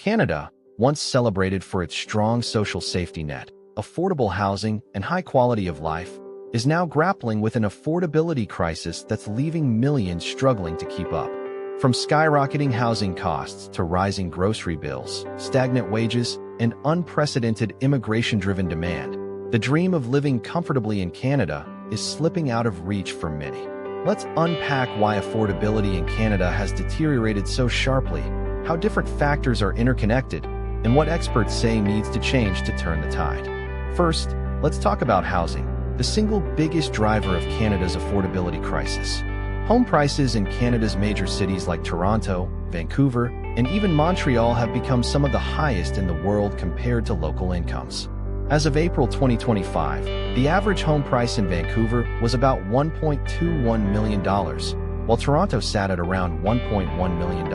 Canada, once celebrated for its strong social safety net, affordable housing, and high quality of life, is now grappling with an affordability crisis that's leaving millions struggling to keep up. From skyrocketing housing costs to rising grocery bills, stagnant wages, and unprecedented immigration-driven demand, the dream of living comfortably in Canada is slipping out of reach for many. Let's unpack why affordability in Canada has deteriorated so sharply, how different factors are interconnected, and what experts say needs to change to turn the tide. First, let's talk about housing, the single biggest driver of Canada's affordability crisis. Home prices in Canada's major cities like Toronto, Vancouver, and even Montreal have become some of the highest in the world compared to local incomes. As of April 2025, the average home price in Vancouver was about $1.21 million, while Toronto sat at around $1.1 million.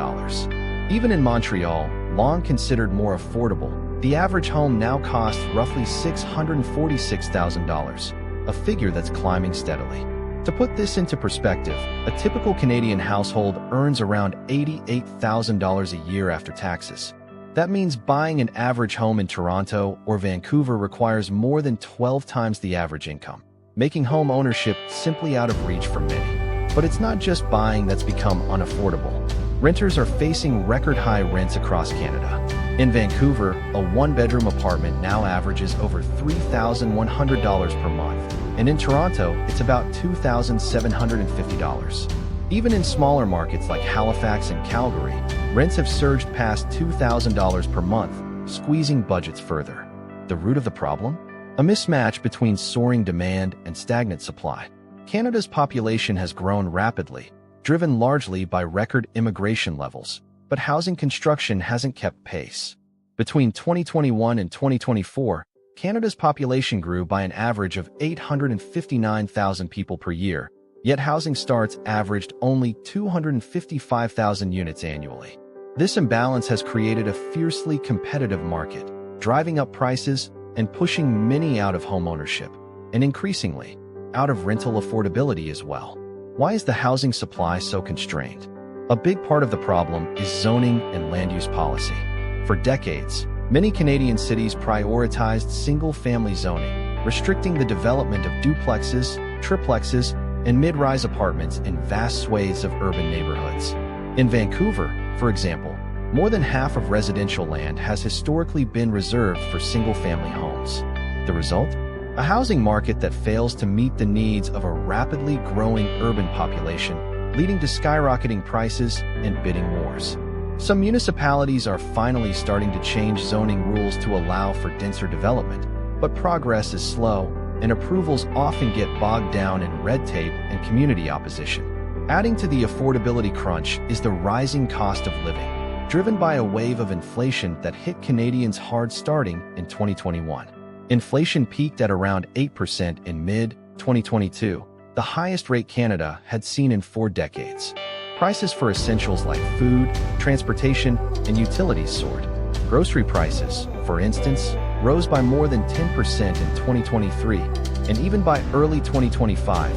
Even in Montreal, long considered more affordable, the average home now costs roughly $646,000, a figure that's climbing steadily. To put this into perspective, a typical Canadian household earns around $88,000 a year after taxes. That means buying an average home in Toronto or Vancouver requires more than 12 times the average income, making home ownership simply out of reach for many. But it's not just buying that's become unaffordable. Renters are facing record-high rents across Canada. In Vancouver, a one-bedroom apartment now averages over $3,100 per month, and in Toronto, it's about $2,750. Even in smaller markets like Halifax and Calgary, rents have surged past $2,000 per month, squeezing budgets further. The root of the problem? A mismatch between soaring demand and stagnant supply. Canada's population has grown rapidly, driven largely by record immigration levels, but housing construction hasn't kept pace. Between 2021 and 2024, Canada's population grew by an average of 859,000 people per year, yet housing starts averaged only 255,000 units annually. This imbalance has created a fiercely competitive market, driving up prices and pushing many out of homeownership, and increasingly, out of rental affordability as well. Why is the housing supply so constrained? A big part of the problem is zoning and land use policy. For decades, many Canadian cities prioritized single-family zoning, restricting the development of duplexes, triplexes, and mid-rise apartments in vast swathes of urban neighborhoods. In Vancouver, for example, more than half of residential land has historically been reserved for single-family homes. The result? A housing market that fails to meet the needs of a rapidly growing urban population, leading to skyrocketing prices and bidding wars. Some municipalities are finally starting to change zoning rules to allow for denser development, but progress is slow, and approvals often get bogged down in red tape and community opposition. Adding to the affordability crunch is the rising cost of living, driven by a wave of inflation that hit Canadians hard starting in 2021. Inflation peaked at around 8% in mid-2022, the highest rate Canada had seen in 4 decades. Prices for essentials like food, transportation, and utilities soared. Grocery prices, for instance, rose by more than 10% in 2023, and even by early 2025,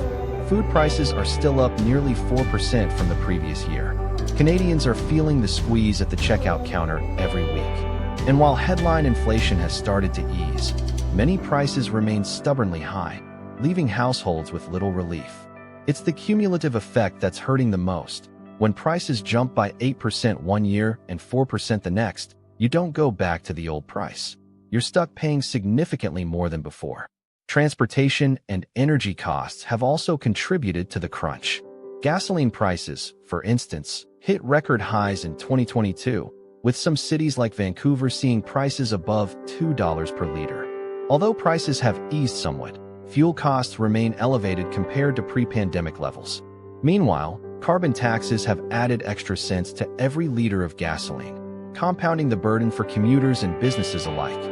food prices are still up nearly 4% from the previous year. Canadians are feeling the squeeze at the checkout counter every week. And while headline inflation has started to ease, many prices remain stubbornly high, leaving households with little relief. It's the cumulative effect that's hurting the most. When prices jump by 8% one year and 4% the next, you don't go back to the old price. You're stuck paying significantly more than before. Transportation and energy costs have also contributed to the crunch. Gasoline prices, for instance, hit record highs in 2022, with some cities like Vancouver seeing prices above $2 per liter. Although prices have eased somewhat, fuel costs remain elevated compared to pre-pandemic levels. Meanwhile, carbon taxes have added extra cents to every liter of gasoline, compounding the burden for commuters and businesses alike.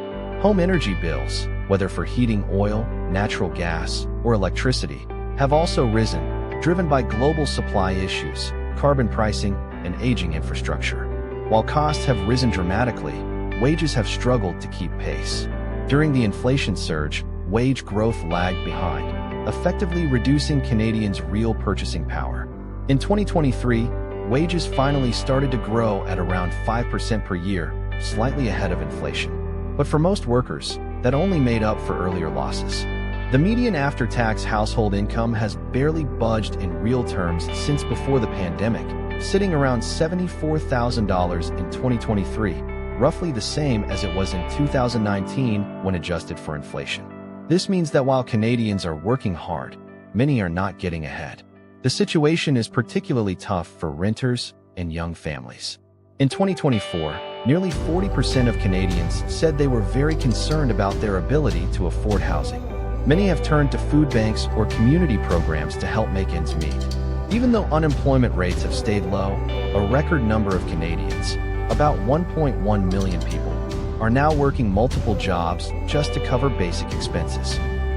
Home energy bills, whether for heating oil, natural gas, or electricity, have also risen, driven by global supply issues, carbon pricing, and aging infrastructure. While costs have risen dramatically, wages have struggled to keep pace. During the inflation surge, wage growth lagged behind, effectively reducing Canadians' real purchasing power. In 2023, wages finally started to grow at around 5% per year, slightly ahead of inflation. But for most workers, that only made up for earlier losses. The median after-tax household income has barely budged in real terms since before the pandemic, sitting around $74,000 in 2023, roughly the same as it was in 2019 when adjusted for inflation. This means that while Canadians are working hard, many are not getting ahead. The situation is particularly tough for renters and young families. In 2024, nearly 40% of Canadians said they were very concerned about their ability to afford housing. Many have turned to food banks or community programs to help make ends meet. Even though unemployment rates have stayed low, a record number of Canadians, about 1.1 million people, are now working multiple jobs just to cover basic expenses.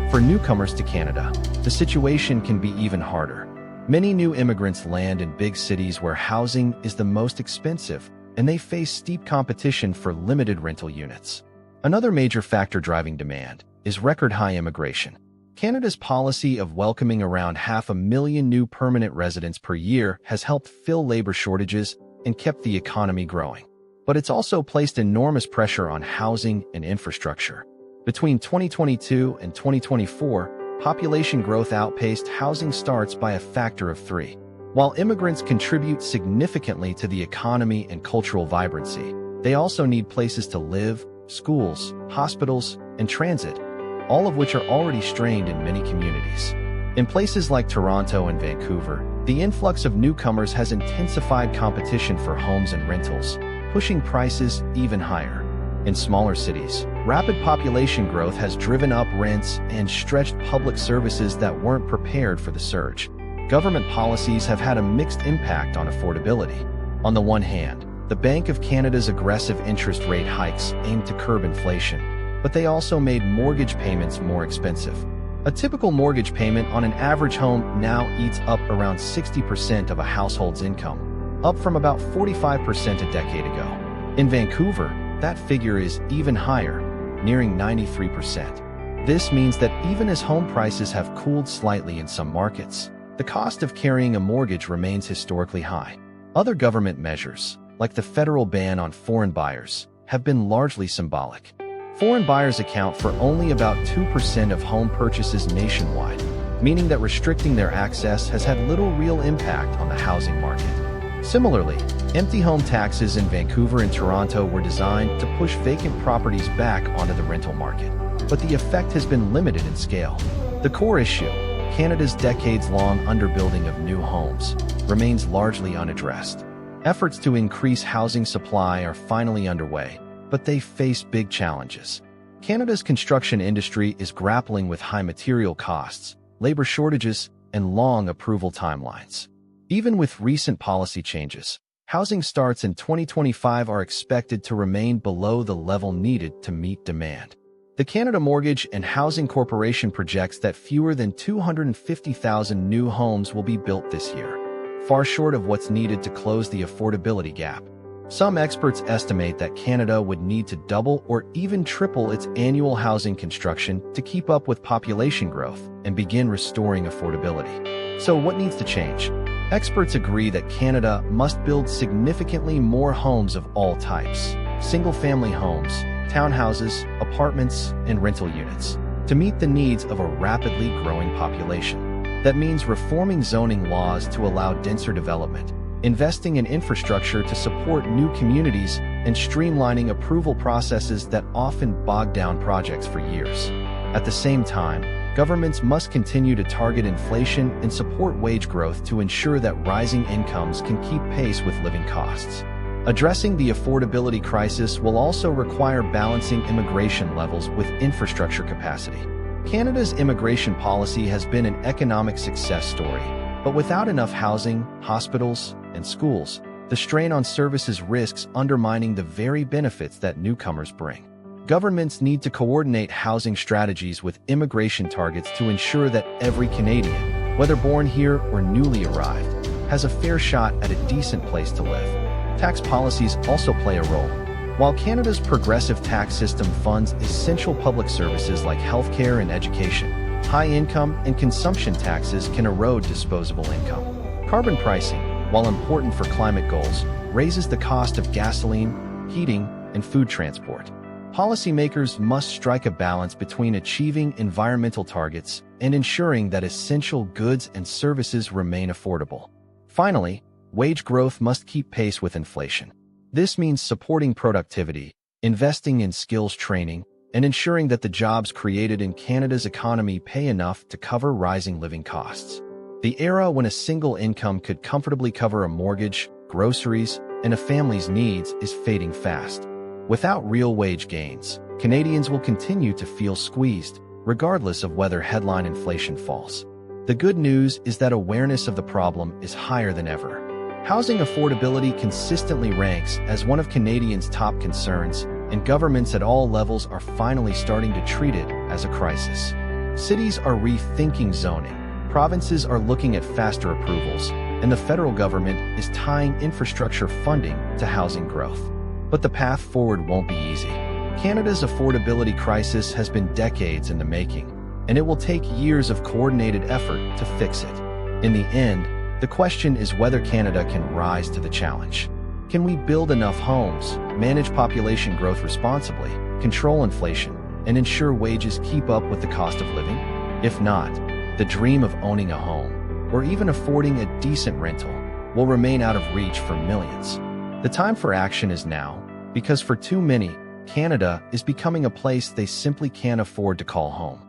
For newcomers to Canada, the situation can be even harder. Many new immigrants land in big cities where housing is the most expensive, and they face steep competition for limited rental units. Another major factor driving demand is record-high immigration. Canada's policy of welcoming around 500,000 new permanent residents per year has helped fill labor shortages and kept the economy growing. But it's also placed enormous pressure on housing and infrastructure. Between 2022 and 2024, population growth outpaced housing starts by a factor of 3. While immigrants contribute significantly to the economy and cultural vibrancy, they also need places to live, schools, hospitals, and transit, all of which are already strained in many communities. In places like Toronto and Vancouver, the influx of newcomers has intensified competition for homes and rentals, pushing prices even higher. In smaller cities, rapid population growth has driven up rents and stretched public services that weren't prepared for the surge. Government policies have had a mixed impact on affordability. On the one hand, the Bank of Canada's aggressive interest rate hikes aim to curb inflation, but they also made mortgage payments more expensive. A typical mortgage payment on an average home now eats up around 60% of a household's income, up from about 45% a decade ago. In Vancouver, that figure is even higher, nearing 93%. This means that even as home prices have cooled slightly in some markets, the cost of carrying a mortgage remains historically high. Other government measures, like the federal ban on foreign buyers, have been largely symbolic. Foreign buyers account for only about 2% of home purchases nationwide, meaning that restricting their access has had little real impact on the housing market. Similarly, empty home taxes in Vancouver and Toronto were designed to push vacant properties back onto the rental market, but the effect has been limited in scale. The core issue, Canada's decades-long underbuilding of new homes, remains largely unaddressed. Efforts to increase housing supply are finally underway, but they face big challenges. Canada's construction industry is grappling with high material costs, labor shortages, and long approval timelines. Even with recent policy changes, housing starts in 2025 are expected to remain below the level needed to meet demand. The Canada Mortgage and Housing Corporation projects that fewer than 250,000 new homes will be built this year, far short of what's needed to close the affordability gap. Some experts estimate that Canada would need to double or even triple its annual housing construction to keep up with population growth and begin restoring affordability. So what needs to change? Experts agree that Canada must build significantly more homes of all types: single-family homes, townhouses, apartments, and rental units, to meet the needs of a rapidly growing population. That means reforming zoning laws to allow denser development, investing in infrastructure to support new communities, and streamlining approval processes that often bog down projects for years. At the same time, governments must continue to target inflation and support wage growth to ensure that rising incomes can keep pace with living costs. Addressing the affordability crisis will also require balancing immigration levels with infrastructure capacity. Canada's immigration policy has been an economic success story, but without enough housing, hospitals, and schools, the strain on services risks undermining the very benefits that newcomers bring. Governments need to coordinate housing strategies with immigration targets to ensure that every Canadian, whether born here or newly arrived, has a fair shot at a decent place to live. Tax policies also play a role. While Canada's progressive tax system funds essential public services like healthcare and education, high income and consumption taxes can erode disposable income. Carbon pricing, while important for climate goals, raises the cost of gasoline, heating, and food transport. Policymakers must strike a balance between achieving environmental targets and ensuring that essential goods and services remain affordable. Finally, wage growth must keep pace with inflation. This means supporting productivity, investing in skills training, and ensuring that the jobs created in Canada's economy pay enough to cover rising living costs. The era when a single income could comfortably cover a mortgage, groceries, and a family's needs is fading fast. Without real wage gains, Canadians will continue to feel squeezed, regardless of whether headline inflation falls. The good news is that awareness of the problem is higher than ever. Housing affordability consistently ranks as one of Canadians' top concerns, and governments at all levels are finally starting to treat it as a crisis. Cities are rethinking zoning, provinces are looking at faster approvals, and the federal government is tying infrastructure funding to housing growth. But the path forward won't be easy. Canada's affordability crisis has been decades in the making, and it will take years of coordinated effort to fix it. In the end, the question is whether Canada can rise to the challenge. Can we build enough homes, manage population growth responsibly, control inflation, and ensure wages keep up with the cost of living? If not, the dream of owning a home, or even affording a decent rental, will remain out of reach for millions. The time for action is now, because for too many, Canada is becoming a place they simply can't afford to call home.